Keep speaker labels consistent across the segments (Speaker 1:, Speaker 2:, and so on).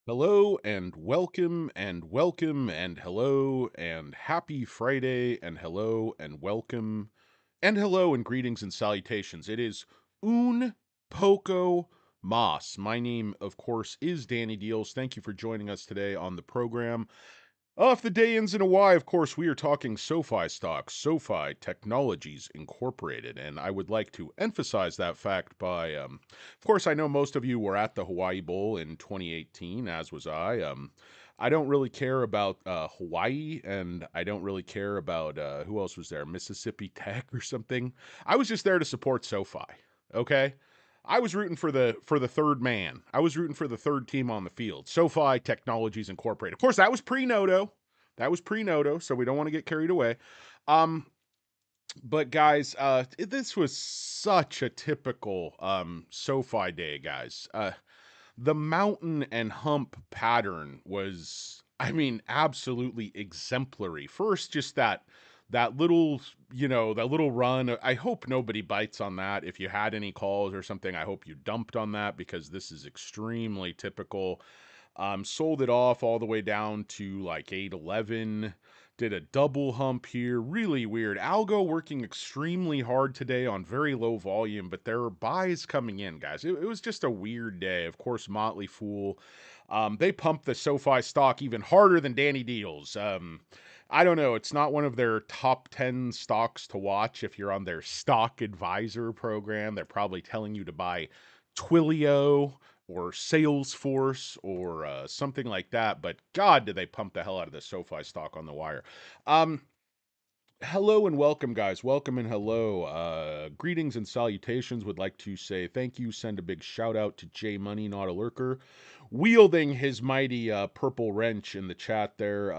Speaker 1: Hello and welcome and hello and happy Friday and welcome and hello and greetings and salutations. It is un poco mas. My name, of course, is Danny Deals. Thank you for joining us today on the program. If the day ends in a Y, of course, we are talking SOFI Stock, SOFI Technologies Incorporated. And I would like to emphasize that fact by, of course, I know most of you were at the Hawaii Bowl in 2018, as was I. I don't really care about Hawaii, and I don't really care about, who else was there, Mississippi Tech or something. I was just there to support SOFI, okay? I was rooting for the third man. I was rooting for the third team on the field. SoFi Technologies Incorporated. Of course, that was pre-Noto. That was pre-Noto, so we don't want to get carried away. Um, but guys, this was such a typical SoFi day, guys. The mountain and hump pattern was, I mean, absolutely exemplary. First, just that little, that little run. I hope nobody bites on that. If you had any calls or something, I hope you dumped on that because this is extremely typical. Sold it off all the way down to like 811. Did a double hump here. Really weird. Algo working extremely hard today on very low volume, but there are buys coming in, guys. It was just a weird day. Of course, Motley Fool. They pumped the SoFi stock even harder than Danny Deals. I don't know. It's not one of their top 10 stocks to watch if you're on their stock advisor program. They're probably telling you to buy Twilio or Salesforce or something like that. But God, did they pump the hell out of the SoFi stock on the wire. Um, Hello and welcome, guys. Welcome and hello. Greetings and salutations. Would like to say thank you. Send a big shout out to J Money, not a lurker, wielding his mighty purple wrench in the chat there.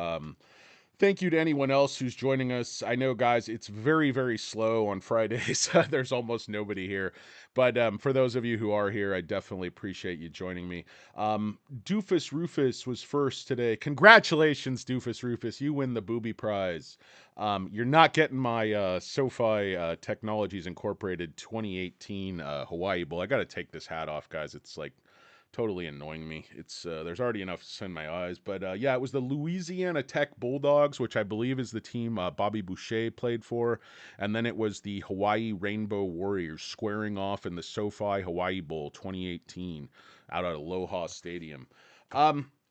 Speaker 1: Thank you to anyone else who's joining us. I know, guys, it's very, very slow on Fridays. There's almost nobody here. But for those of you who are here, I definitely appreciate you joining me. Doofus Rufus was first today. Congratulations, Doofus Rufus. You win the booby prize. You're not getting my SoFi Technologies Incorporated 2018 Hawaii Bowl. I got to take this hat off, guys. It's like totally annoying me. It's there's already enough in my eyes, but yeah, it was the Louisiana Tech Bulldogs, which I believe is the team Bobby Boucher played for, and then it was the Hawaii Rainbow Warriors squaring off in the SoFi Hawaii Bowl 2018 out at Aloha Stadium.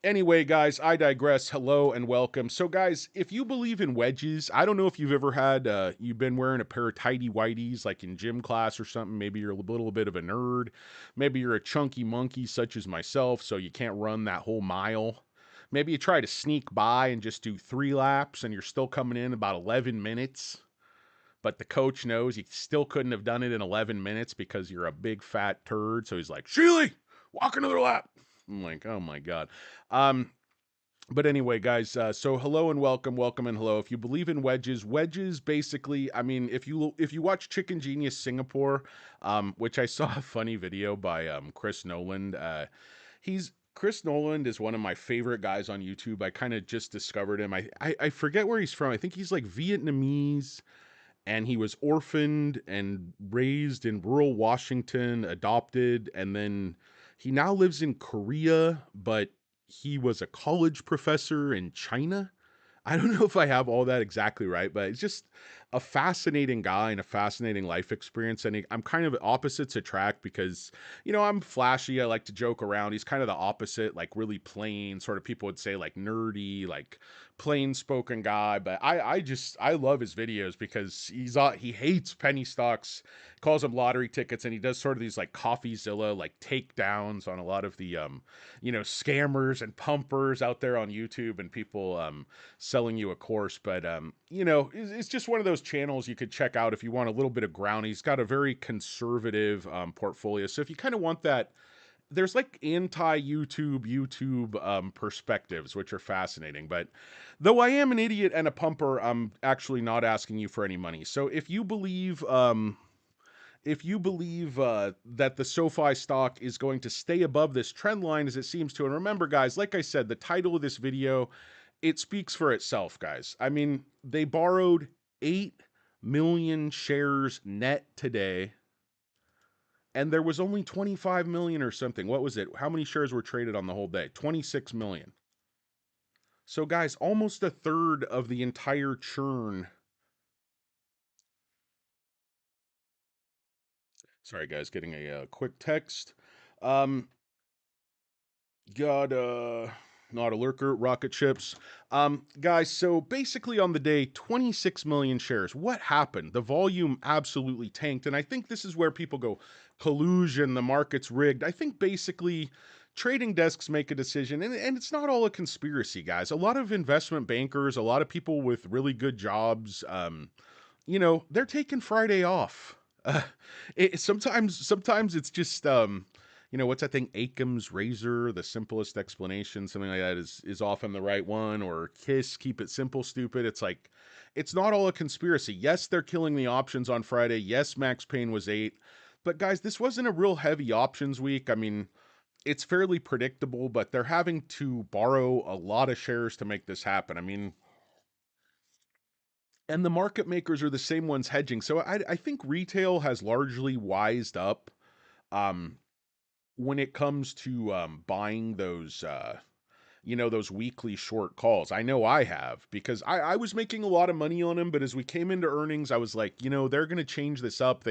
Speaker 1: Anyway, guys, I digress. Hello and welcome. So, guys, if you believe in wedges, I don't know if you've ever had, you've been wearing a pair of tighty whities like in gym class or something. Maybe you're a little bit of a nerd. Maybe you're a chunky monkey such as myself, so you can't run that whole mile. Maybe you try to sneak by and just do 3 laps and you're still coming in about 11 minutes, but the coach knows you still couldn't have done it in 11 minutes because you're a big fat turd. So he's like, Sheely, walk another lap. I'm like, oh my God. Um, but anyway, guys, so hello and welcome and hello. If you believe in wedges basically, I mean, if you watch Chicken Genius Singapore, which I saw a funny video by Chris Noland. He's Chris Noland is one of my favorite guys on YouTube. I kind of just discovered him. I forget where he's from. I think he's like Vietnamese, and he was orphaned and raised in rural Washington, adopted, and then he now lives in Korea, but he was a college professor in China. I don't know if I have all that exactly right, but it's just a fascinating guy and a fascinating life experience. And I'm kind of opposites attract because, I'm flashy. I like to joke around. He's kind of the opposite, like really plain, sort of people would say like nerdy, like plain spoken guy. But I love his videos because he hates penny stocks, calls them lottery tickets, and he does sort of these like CoffeeZilla like takedowns on a lot of the scammers and pumpers out there on YouTube and people selling you a course. But it's just one of those channels you could check out if you want a little bit of ground. He's got a very conservative portfolio, so if you kind of want that, there's like anti-YouTube perspectives, which are fascinating. But though I am an idiot and a pumper, I'm actually not asking you for any money. So if you believe that the SoFi stock is going to stay above this trend line as it seems to, and remember, guys, like I said, the title of this video, it speaks for itself, guys. I mean, they borrowed 8 million shares net today, and there was only 25 million or something. What was it? How many shares were traded on the whole day? 26 million. So, guys, almost a third of the entire churn. Sorry, guys, getting a quick text. Um, got not a lurker, rocket ships. Guys, so basically on the day, 26 million shares. What happened? The volume absolutely tanked, and I think this is where people go, collusion, the market's rigged. I think basically trading desks make a decision, and it's not all a conspiracy, guys. A lot of investment bankers, a lot of people with really good jobs, they're taking Friday off. Uh, sometimes it's just what's that thing? Acom's razor, the simplest explanation, something like that is often the right one. Or Kiss, keep it simple, stupid. It's like it's not all a conspiracy. Yes, they're killing the options on Friday. Yes, Max Payne was 8. But guys, this wasn't a real heavy options week. I mean, it's fairly predictable, but they're having to borrow a lot of shares to make this happen. I mean, and the market makers are the same ones hedging. So I think retail has largely wised up um, when it comes to buying those weekly short calls. I know I have because I was making a lot of money on them, but as we came into earnings, I was like, they're going to change this up.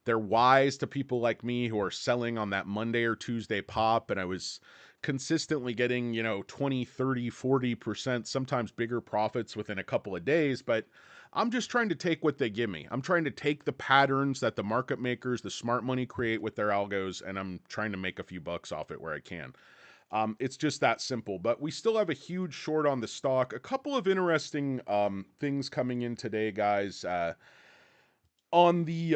Speaker 1: They're wise to people like me who are selling on that Monday or Tuesday pop, and I was consistently getting 20, 30, 40%, sometimes bigger profits within a couple of days. But I'm just trying to take what they give me. I'm trying to take the patterns that the market makers, the smart money create with their algos, and I'm trying to make a few bucks off it where I can. It's just that simple. But we still have a huge short on the stock. A couple of interesting things coming in today, guys. On the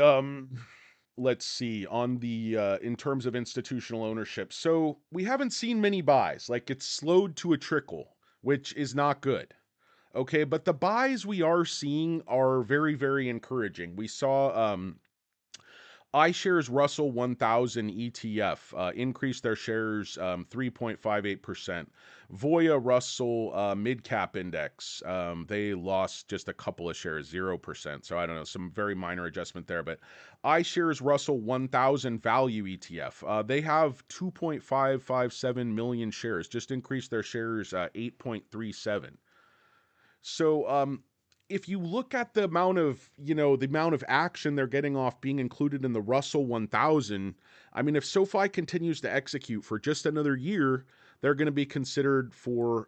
Speaker 1: let's see, on the in terms of institutional ownership. So we haven't seen many buys. Like it's slowed to a trickle, which is not good. Okay, but the buys we are seeing are very, very encouraging. We saw iShares Russell 1000 ETF increased their shares 3.58%. Voya Russell Mid Cap Index, they lost just a couple of shares, 0%. So I don't know, some very minor adjustment there. But iShares Russell 1000 Value ETF, they have 2.557 million shares, just increased their shares 8.37. So, if you look at the amount of action they're getting off being included in the Russell 1000, I mean, if SoFi continues to execute for just another year, they're going to be considered for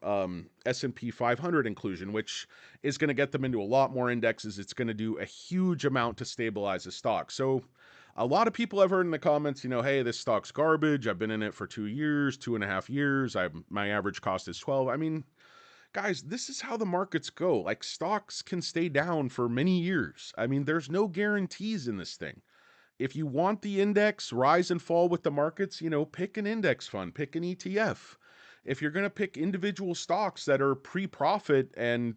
Speaker 1: S&P 500 inclusion, which is going to get them into a lot more indexes. It's going to do a huge amount to stabilize the stock. So, a lot of people have heard in the comments, hey, this stock's garbage. I've been in it for 2 years, 2.5 years. My average cost is 12. I mean, guys, this is how the markets go. Like stocks can stay down for many years. I mean, there's no guarantees in this thing. If you want the index rise and fall with the markets, pick an index fund, pick an ETF. If you're going to pick individual stocks that are pre-profit and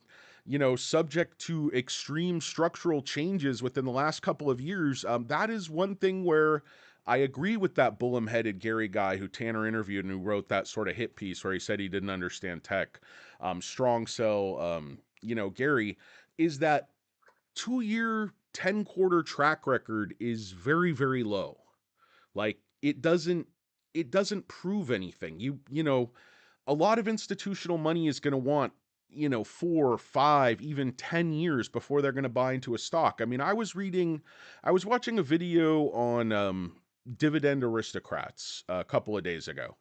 Speaker 1: subject to extreme structural changes within the last couple of years, that is one thing where I agree with that bullum-headed Gary guy who Tanner interviewed and who wrote that sort of hit piece where he said he didn't understand tech. Strong sell, Gary, is that 2 year, 10 quarter track record is very, very low. Like it doesn't prove anything. A lot of institutional money is going to want 4, 5, even 10 years before they're going to buy into a stock. I mean, I was watching a video on dividend aristocrats a couple of days ago.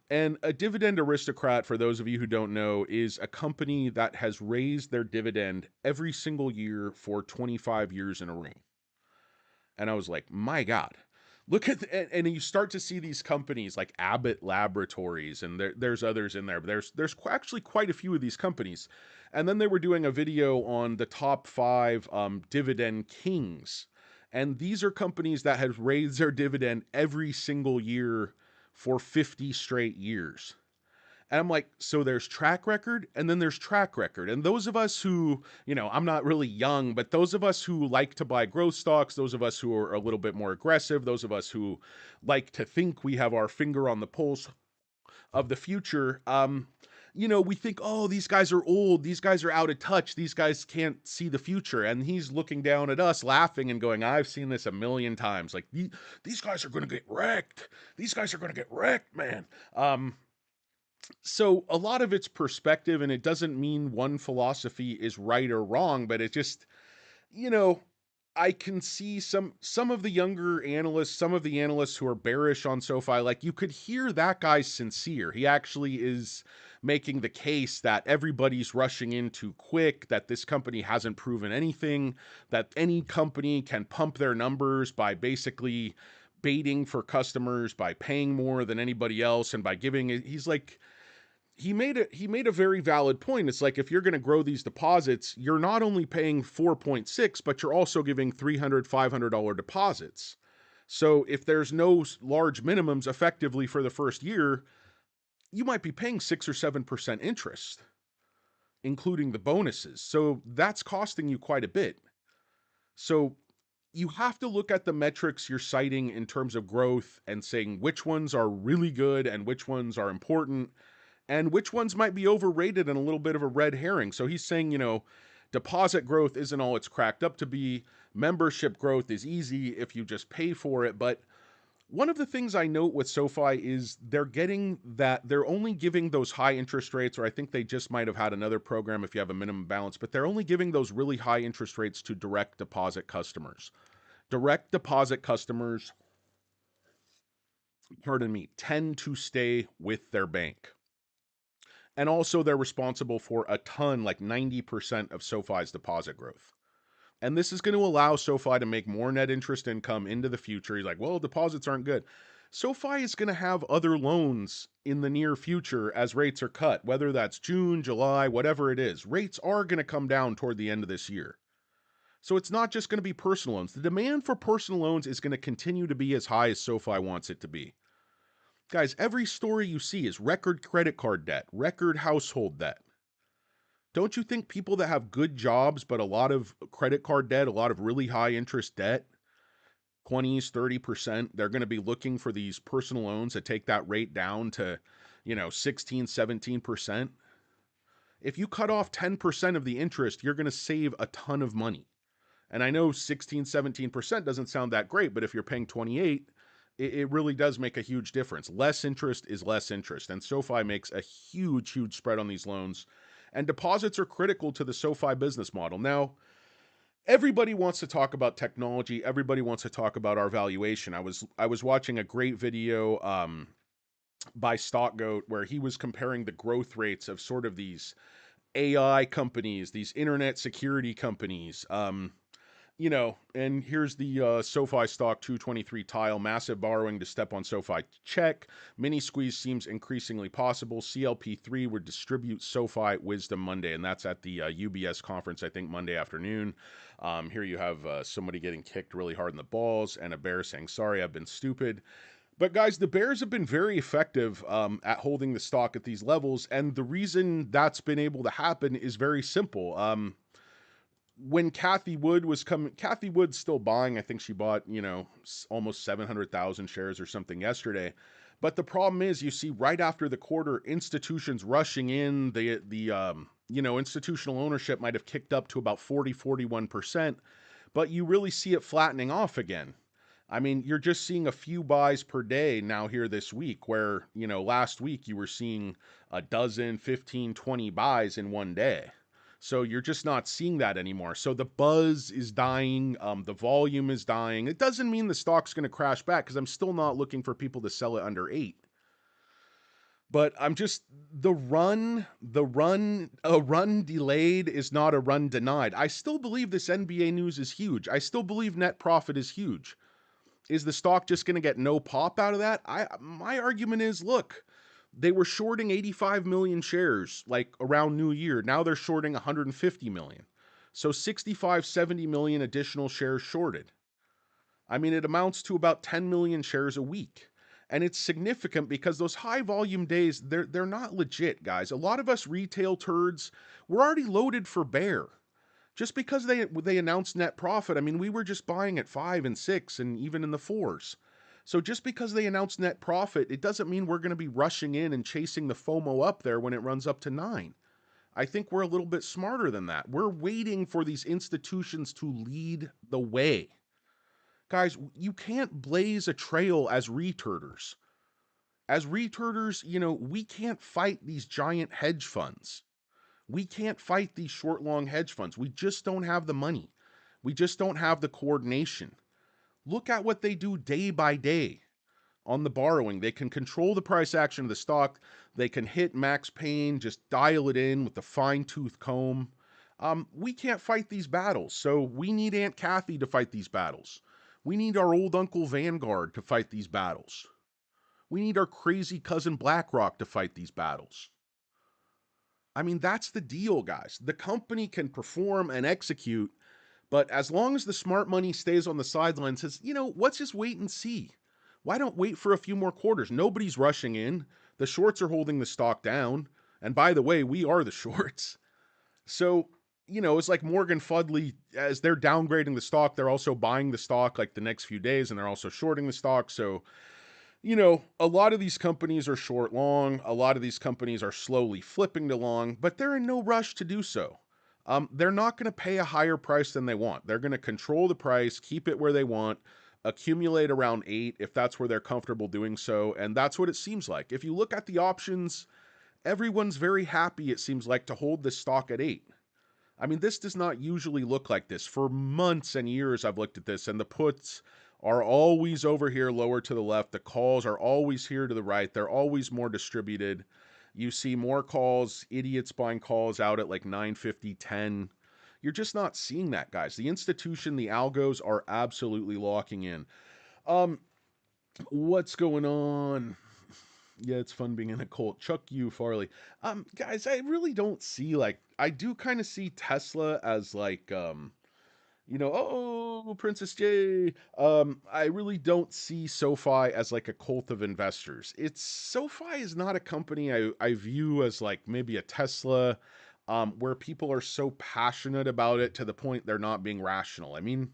Speaker 1: And a dividend aristocrat, for those of you who don't know, is a company that has raised their dividend every single year for 25 years in a row. And I was like, my God. Look at and you start to see these companies like Abbott Laboratories, and there's others in there. But there's actually quite a few of these companies, and then they were doing a video on the top 5 dividend kings, and these are companies that have raised their dividend every single year for 50 straight years. And I'm like, so there's track record and then there's track record. And those of us who, I'm not really young, but those of us who like to buy growth stocks, those of us who are a little bit more aggressive, those of us who like to think we have our finger on the pulse of the future, we think, oh, these guys are old, these guys are out of touch, these guys can't see the future. And he's looking down at us, laughing and going, I've seen this a million times. Like, these guys are going to get wrecked. These guys are going to get wrecked, man. So a lot of it's perspective, and it doesn't mean one philosophy is right or wrong, but it just, you know, I can see some of the younger analysts, some of the analysts who are bearish on SoFi, like you could hear that guy's sincere. He actually is making the case that everybody's rushing in too quick, that this company hasn't proven anything, that any company can pump their numbers by basically baiting for customers, by paying more than anybody else, and by giving it. He's like, he made a very valid point. It's like, if you're going to grow these deposits, you're not only paying 4.6, but you're also giving $300, $500 deposits. So if there's no large minimums effectively for the first year, you might be paying 6 or 7% interest, including the bonuses. So that's costing you quite a bit. So you have to look at the metrics you're citing in terms of growth and saying which ones are really good and which ones are important and which ones might be overrated and a little bit of a red herring. So he's saying, deposit growth isn't all it's cracked up to be. Membership growth is easy if you just pay for it. But one of the things I note with SoFi is they're only giving those high interest rates, or I think they just might have had another program if you have a minimum balance, but they're only giving those really high interest rates to direct deposit customers. Direct deposit customers, pardon me, tend to stay with their bank. And also, they're responsible for a ton, like 90% of SoFi's deposit growth. And this is going to allow SoFi to make more net interest income into the future. He's like, well, deposits aren't good. SoFi is going to have other loans in the near future as rates are cut, whether that's June, July, whatever it is. Rates are going to come down toward the end of this year. So it's not just going to be personal loans. The demand for personal loans is going to continue to be as high as SoFi wants it to be. Guys, every story you see is record credit card debt, record household debt. Don't you think people that have good jobs but a lot of credit card debt, a lot of really high interest debt, 20s, 30%, they're going to be looking for these personal loans that take that rate down to, 16, 17%? If you cut off 10% of the interest, you're going to save a ton of money. And I know 16, 17% doesn't sound that great, but if you're paying 28, it really does make a huge difference. Less interest is less interest. And SoFi makes a huge, huge spread on these loans. And deposits are critical to the SoFi business model. Now, everybody wants to talk about technology. Everybody wants to talk about our valuation. I was watching a great video by StockGoat where he was comparing the growth rates of sort of these AI companies, these internet security companies. And here's the SoFi stock 223 tile, massive borrowing to step on SoFi check. Mini squeeze seems increasingly possible. CLP3 would distribute SoFi Wisdom Monday, and that's at the UBS conference, I think, Monday afternoon. Here you have somebody getting kicked really hard in the balls and a bear saying, sorry, I've been stupid. But guys, the Bears have been very effective at holding the stock at these levels, and the reason that's been able to happen is very simple. When Kathy Wood's still buying. I think she bought, almost 700,000 shares or something yesterday. But the problem is, you see right after the quarter, institutions rushing in, institutional ownership might have kicked up to about 41%, but you really see it flattening off again. I mean, you're just seeing a few buys per day now here this week, where, last week you were seeing a dozen, 15, 20 buys in one day. So you're just not seeing that anymore. So the buzz is dying. The volume is dying. It doesn't mean the stock's going to crash back, because I'm still not looking for people to sell it under 8. But I'm just, a run delayed is not a run denied. I still believe this NBA news is huge. I still believe net profit is huge. Is the stock just going to get no pop out of that? My argument is, look, they were shorting 85 million shares like around New Year. Now they're shorting 150 million. So 65, 70 million additional shares shorted. I mean, it amounts to about 10 million shares a week. And it's significant because those high volume days, they're not legit, guys. A lot of us retail turds, we're already loaded for bear. Just because they announced net profit, I mean, we were just buying at 5 and 6 and even in the 4s. So just because they announce net profit, it doesn't mean we're going to be rushing in and chasing the FOMO up there when it runs up to 9. I think we're a little bit smarter than that. We're waiting for these institutions to lead the way. Guys, you can't blaze a trail as retarders. As retarders, we can't fight these giant hedge funds. We can't fight these short long hedge funds. We just don't have the money. We just don't have the coordination. Look at what they do day by day on the borrowing. They can control the price action of the stock. They can hit max pain, just dial it in with the fine tooth comb. We can't fight these battles, so we need Aunt Kathy to fight these battles. We need our old Uncle Vanguard to fight these battles. We need our crazy cousin BlackRock to fight these battles. I mean, that's the deal, guys. The company can perform and execute, but as long as the smart money stays on the sidelines, says, let's just wait and see. Why don't wait for a few more quarters? Nobody's rushing in. The shorts are holding the stock down. And by the way, we are the shorts. So, it's like Morgan Fudley, as they're downgrading the stock, they're also buying the stock like the next few days, and they're also shorting the stock. So, a lot of these companies are short long. A lot of these companies are slowly flipping to long, but they're in no rush to do so. They're not going to pay a higher price than they want. They're going to control the price, keep it where they want, accumulate around 8 if that's where they're comfortable doing so. And that's what it seems like. If you look at the options, everyone's very happy, it seems like, to hold this stock at 8. I mean, this does not usually look like this. For months and years, I've looked at this, and the puts are always over here lower to the left. The calls are always here to the right. They're always more distributed. You see more calls, idiots buying calls out at like 9.50, 10. You're just not seeing that, guys. The institution, the algos are absolutely locking in. What's going on? Yeah, it's fun being in a cult. Chuck you, Farley. Guys, I really don't see I do kind of see Tesla as oh, Princess J. I really don't see SoFi as like a cult of investors. SoFi is not a company I view as like maybe a Tesla, where people are so passionate about it to the point they're not being rational. I mean,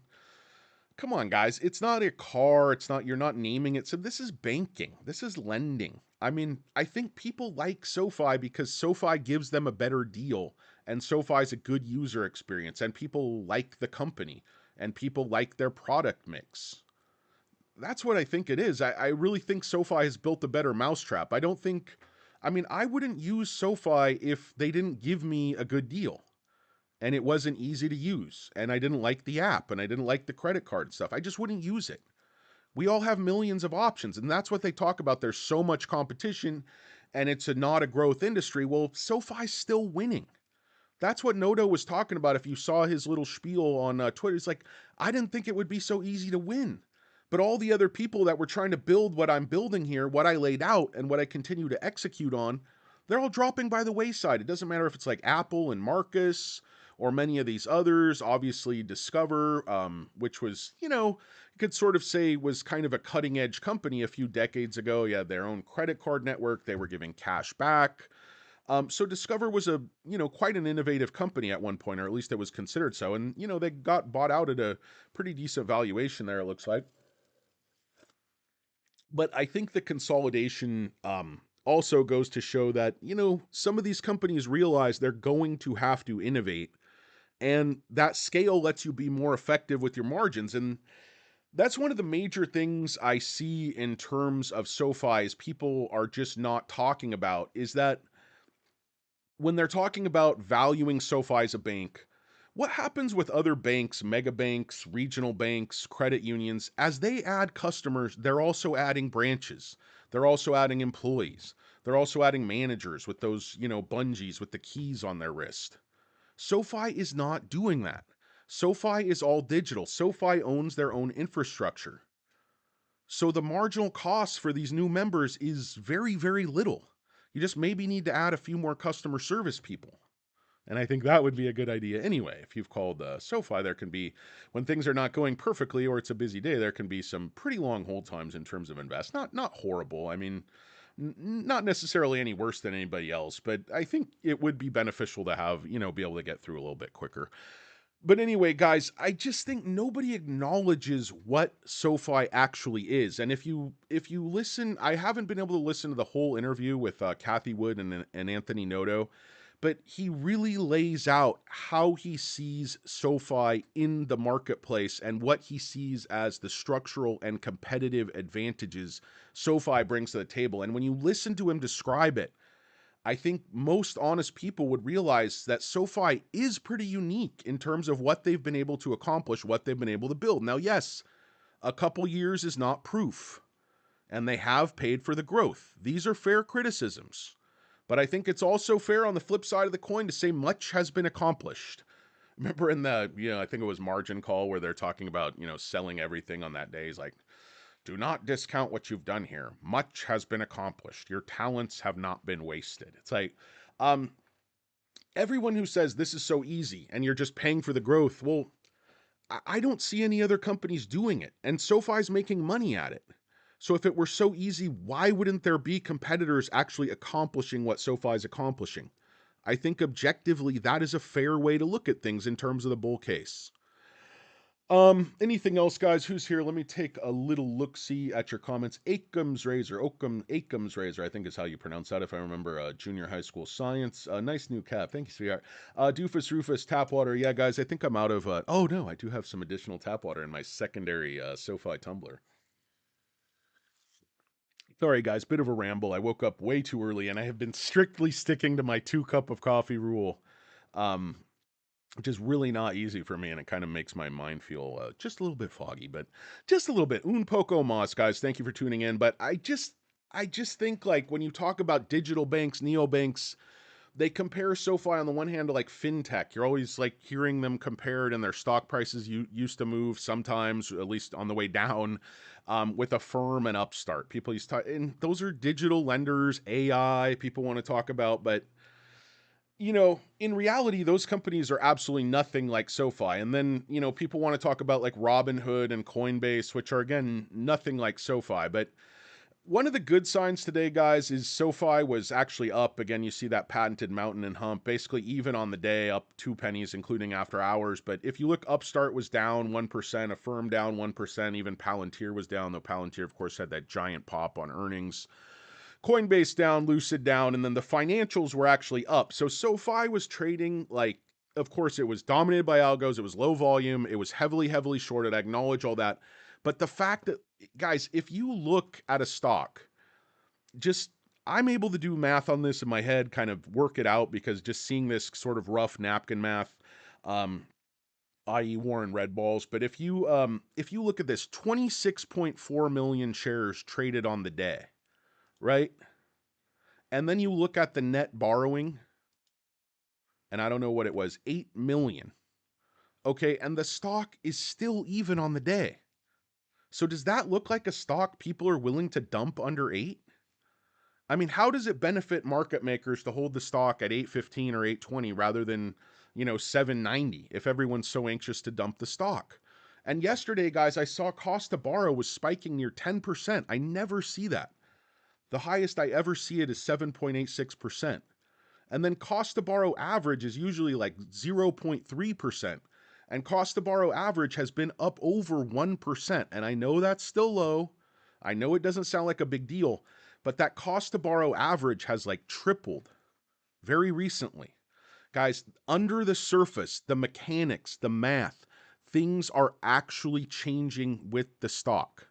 Speaker 1: come on, guys. It's not a car. You're not naming it. So this is banking. This is lending. I mean, I think people like SoFi because SoFi gives them a better deal, and SoFi is a good user experience, and people like the company, and people like their product mix. That's what I think it is. I really think SoFi has built a better mousetrap. I wouldn't use SoFi if they didn't give me a good deal and it wasn't easy to use, and I didn't like the app, and I didn't like the credit card stuff. I just wouldn't use it. We all have millions of options, and that's what they talk about. There's so much competition, and it's not a growth industry. Well, SoFi's still winning. That's what Noto was talking about. If you saw his little spiel on Twitter, it's like, I didn't think it would be so easy to win. But all the other people that were trying to build what I'm building here, what I laid out, and what I continue to execute on, they're all dropping by the wayside. It doesn't matter if it's like Apple and Marcus or many of these others. Obviously, Discover, which was, you could sort of say was kind of a cutting edge company a few decades ago. You had their own credit card network. They were giving cash back. So Discover was quite an innovative company at one point, or at least it was considered so. And, they got bought out at a pretty decent valuation there, it looks like. But I think the consolidation also goes to show that, some of these companies realize they're going to have to innovate, and that scale lets you be more effective with your margins. And that's one of the major things I see in terms of SoFi is people are just not talking about, is that when they're talking about valuing SoFi as a bank, what happens with other banks, mega banks, regional banks, credit unions? As they add customers, they're also adding branches. They're also adding employees. They're also adding managers with those, bungees with the keys on their wrist. SoFi is not doing that. SoFi is all digital. SoFi owns their own infrastructure. So the marginal cost for these new members is very, very little. You just maybe need to add a few more customer service people. And I think that would be a good idea anyway. If you've called SoFi, there can be, when things are not going perfectly or it's a busy day, there can be some pretty long hold times in terms of invest. Not horrible. I mean, not necessarily any worse than anybody else, but I think it would be beneficial to have, be able to get through a little bit quicker. But anyway, guys, I just think nobody acknowledges what SoFi actually is. And if you listen, I haven't been able to listen to the whole interview with Kathy Wood and Anthony Noto, but he really lays out how he sees SoFi in the marketplace and what he sees as the structural and competitive advantages SoFi brings to the table. And when you listen to him describe it, I think most honest people would realize that SoFi is pretty unique in terms of what they've been able to accomplish, what they've been able to build. Now, yes, a couple years is not proof, and they have paid for the growth. These are fair criticisms. But I think it's also fair on the flip side of the coin to say much has been accomplished. Remember in the, I think it was margin call where they're talking about, selling everything on that day. He's like, do not discount what you've done here. Much has been accomplished. Your talents have not been wasted. It's like, um, everyone who says this is so easy and you're just paying for the growth, well, I don't see any other companies doing it. And SoFi's making money at it. So if it were so easy, why wouldn't there be competitors actually accomplishing what SoFi's accomplishing? I think objectively that is a fair way to look at things in terms of the bull case. Anything else, guys? Who's here? Let me take a little look-see at your comments. Oakham's Razor, I think is how you pronounce that, if I remember junior high school science. Nice new cap. Thank you, sweetheart. Doofus Rufus, tap water. Yeah, guys, I think I'm out of, oh no, I do have some additional tap water in my secondary SoFi tumbler. Sorry, guys, bit of a ramble. I woke up way too early, and I have been strictly sticking to my 2 cup of coffee rule. Um, which is really not easy for me, and it kind of makes my mind feel just a little bit foggy, but just a little bit. Un poco mas, guys. Thank you for tuning in. But I just think like when you talk about digital banks, neobanks, they compare SoFi on the one hand to like fintech. You're always like hearing them compared, and their stock prices used to move sometimes, at least on the way down, with Affirm and Upstart. People used to, and those are digital lenders, AI. People want to talk about, but in reality, those companies are absolutely nothing like SoFi. And then, people want to talk about like Robinhood and Coinbase, which are again nothing like SoFi. But one of the good signs today, guys, is SoFi was actually up. Again, you see that patented mountain and hump, basically even on the day, up 2 pennies, including after hours. But if you look, Upstart was down 1%, Affirm down 1%, even Palantir was down, though Palantir, of course, had that giant pop on earnings. Coinbase down, Lucid down, and then the financials were actually up. So SoFi was trading like, of course, it was dominated by algos. It was low volume. It was heavily, heavily shorted. I acknowledge all that. But the fact that, guys, if you look at a stock, just I'm able to do math on this in my head, kind of work it out because just seeing this sort of rough napkin math, um, i.e. Warren Red Balls. But if you look at this, 26.4 million shares traded on the day, right? And then you look at the net borrowing, and I don't know what it was, 8 million. Okay, and the stock is still even on the day. So does that look like a stock people are willing to dump under 8? I mean, how does it benefit market makers to hold the stock at 815 or 820 rather than, 790 if everyone's so anxious to dump the stock? And yesterday, guys, I saw cost to borrow was spiking near 10%. I never see that. The highest I ever see it is 7.86%. And then cost to borrow average is usually like 0.3%. And cost to borrow average has been up over 1%. And I know that's still low. I know it doesn't sound like a big deal, but that cost to borrow average has like tripled very recently. Guys, under the surface, the mechanics, the math, things are actually changing with the stock.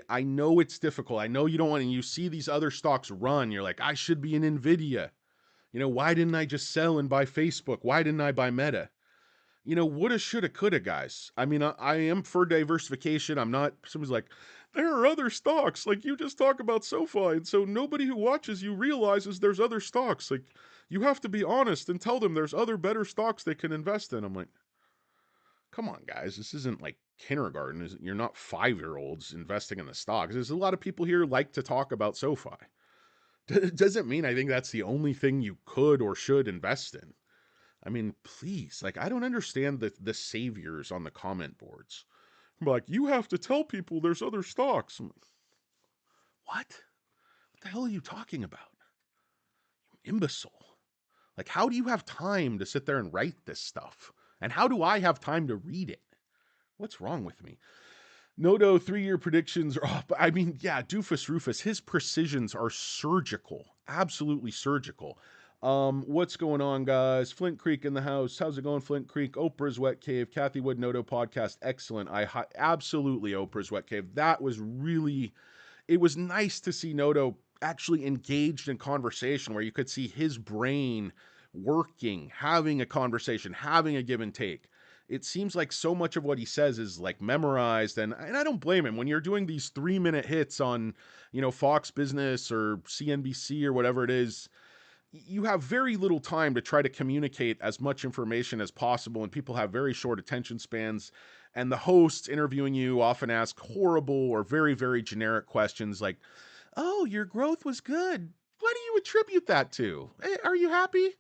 Speaker 1: I know it's difficult. I know you don't want to, you see these other stocks run. You're like, I should be in NVIDIA. Why didn't I just sell and buy Facebook? Why didn't I buy Meta? Woulda, shoulda, coulda, guys. I mean, I am for diversification. I'm not, someone's like, there are other stocks. Like, you just talk about SoFi. And so nobody who watches you realizes there's other stocks. Like, you have to be honest and tell them there's other better stocks they can invest in. I'm like, come on, guys. This isn't like kindergarten. You're not 5-year-olds investing in the stocks. There's a lot of people here like to talk about SoFi. Doesn't mean I think that's the only thing you could or should invest in. I mean, please, like, I don't understand the saviors on the comment boards. I'm like, you have to tell people there's other stocks. I'm like, what? What the hell are you talking about? You imbecile. Like, how do you have time to sit there and write this stuff And how do I have time to read it? What's wrong with me? Noto 3-year predictions are off. I mean, yeah, Doofus Rufus, his precisions are surgical, absolutely surgical. What's going on, guys? Flint Creek in the house. How's it going, Flint Creek? Oprah's Wet Cave, Kathy Wood Noto podcast, excellent. Absolutely Oprah's Wet Cave. That was really, it was nice to see Noto actually engaged in conversation where you could see his brain working, having a conversation, having a give and take. It seems like so much of what he says is like memorized, and I don't blame him. When you're doing these 3-minute hits on, Fox Business or CNBC or whatever it is, you have very little time to try to communicate as much information as possible, and people have very short attention spans. And the hosts interviewing you often ask horrible or very, very generic questions like, "Oh, your growth was good. What do you attribute that to? Are you happy?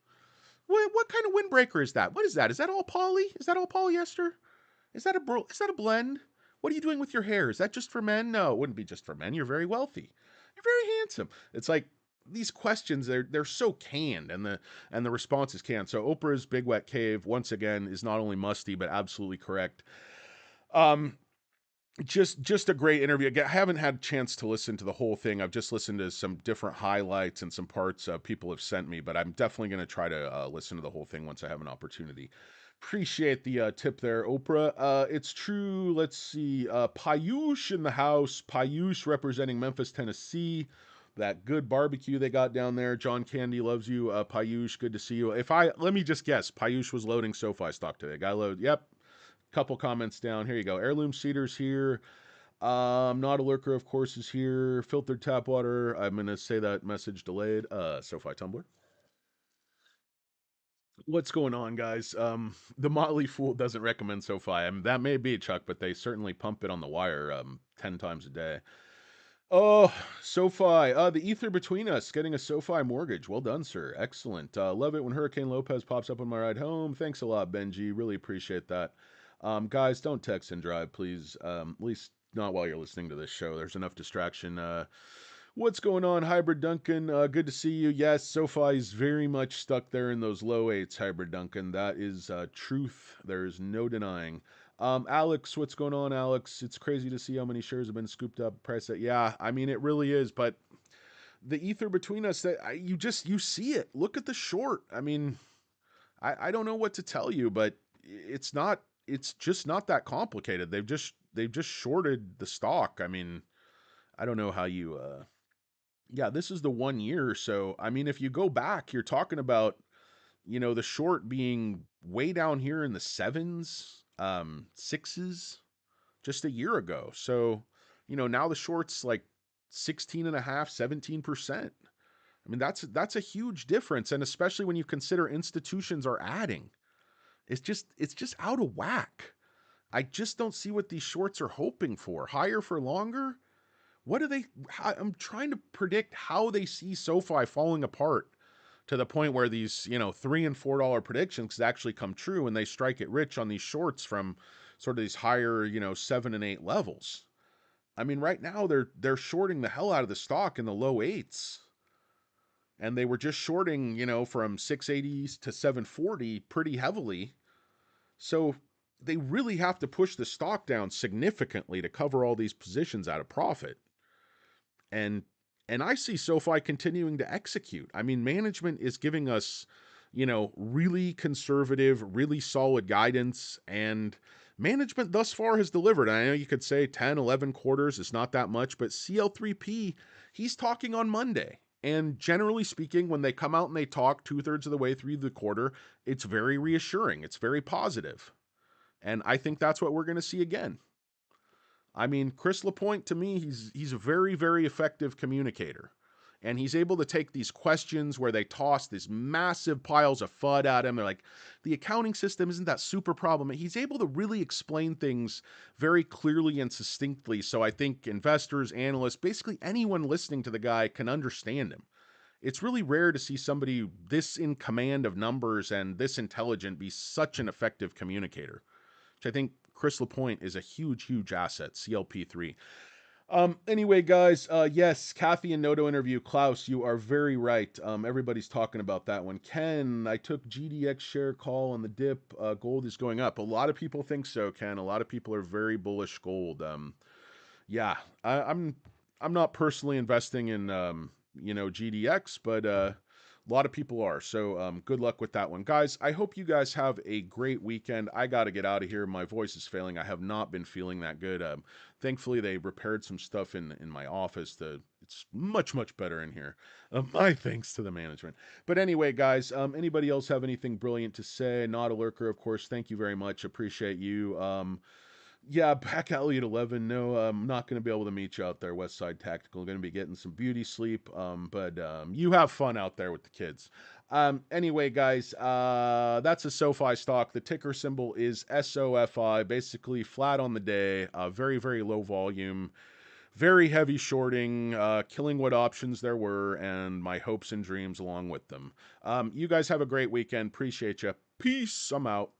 Speaker 1: What kind of windbreaker is that? What is that? Is that all poly? Is that all polyester? Is that a blend? What are you doing with your hair? Is that just for men? No, it wouldn't be just for men. You're very wealthy. You're very handsome." It's like these questions, they're so canned, and the response is canned. So Oprah's Big Wet Cave once again is not only musty but absolutely correct. Just a great interview. I haven't had a chance to listen to the whole thing. I've just listened to some different highlights and some parts people have sent me, but I'm definitely going to try to listen to the whole thing once I have an opportunity. Appreciate the tip there, Oprah. It's true. Let's see. Payush in the house. Payush representing Memphis, Tennessee. That good barbecue they got down there. John Candy loves you. Payush, good to see you. Let me just guess. Payush was loading SoFi stock today. Guy load. Yep. Couple comments down. Here you go. Heirloom Cedars here. Not a lurker, of course, is here. Filtered tap water. I'm gonna say that message delayed. SoFi Tumbler. What's going on, guys? The Motley Fool doesn't recommend SoFi. I mean, that may be, Chuck, but they certainly pump it on the wire 10 times a day. Oh, SoFi. The ether between us, getting a SoFi mortgage. Well done, sir. Excellent. Love it when Hurricane Lopez pops up on my ride home. Thanks a lot, Benji. Really appreciate that. Guys, don't text and drive, please. At least not while you're listening to this show. There's enough distraction. What's going on, Hybrid Duncan? Good to see you. Yes, SoFi is very much stuck there in those low eights, Hybrid Duncan. That is truth. There's no denying. Alex, what's going on, Alex? It's crazy to see how many shares have been scooped up. Price that, yeah, I mean, it really is. But the ether between us, you see it. Look at the short. I mean, I don't know what to tell you, but it's not. It's just not that complicated. They've just shorted the stock. I mean, I don't know how you. Yeah, this is the 1 year. So I mean, if you go back, you're talking about the short being way down here in the sevens, sixes, just a year ago. So, now the short's like 16 and a half, 17%. I mean, that's a huge difference. And especially when you consider institutions are adding, it's just out of whack. I just don't see what these shorts are hoping for. Higher for longer? What are they? I'm trying to predict how they see SoFi falling apart to the point where these, $3 and $4 predictions actually come true and they strike it rich on these shorts from sort of these higher, 7 and 8 levels. I mean, right now they're shorting the hell out of the stock in the low eights. And they were just shorting, from 680s to 740 pretty heavily. So they really have to push the stock down significantly to cover all these positions out of profit. And I see SoFi continuing to execute. I mean, management is giving us, really conservative, really solid guidance, and management thus far has delivered. I know you could say 10, 11 quarters is not that much, but CL3P, he's talking on Monday. And generally speaking, when they come out and they talk 2/3 of the way through the quarter, it's very reassuring. It's very positive. And I think that's what we're going to see again. I mean, Chris Lapointe, to me, he's a very, very effective communicator. And he's able to take these questions where they toss these massive piles of FUD at him. They're like, the accounting system isn't that super problem. He's able to really explain things very clearly and succinctly. So I think investors, analysts, basically anyone listening to the guy can understand him. It's really rare to see somebody this in command of numbers and this intelligent be such an effective communicator, which I think Chris Lapointe is a huge, huge asset, CLP3. Anyway, guys, yes, Kathy and Noto interview. Klaus, you are very right. Everybody's talking about that one. Ken, I took GDX share call on the dip. Gold is going up. A lot of people think so, Ken. A lot of people are very bullish gold. Yeah, I'm not personally investing in GDX, but a lot of people are. So good luck with that one, guys. I hope you guys have a great weekend. I got to get out of here. My voice is failing. I have not been feeling that good. Thankfully, they repaired some stuff in my office. It's much better in here. My thanks to the management. But anyway, guys, anybody else have anything brilliant to say? Not a lurker, of course. Thank you very much. Appreciate you. Yeah, back alley at 11. No, I'm not going to be able to meet you out there, West Side Tactical. Going to be getting some beauty sleep. But you have fun out there with the kids. Anyway, guys, that's a SOFI stock. The ticker symbol is SOFI, basically flat on the day, very low volume, very heavy shorting, killing what options there were, and my hopes and dreams along with them. You guys have a great weekend. Appreciate you. Peace. I'm out.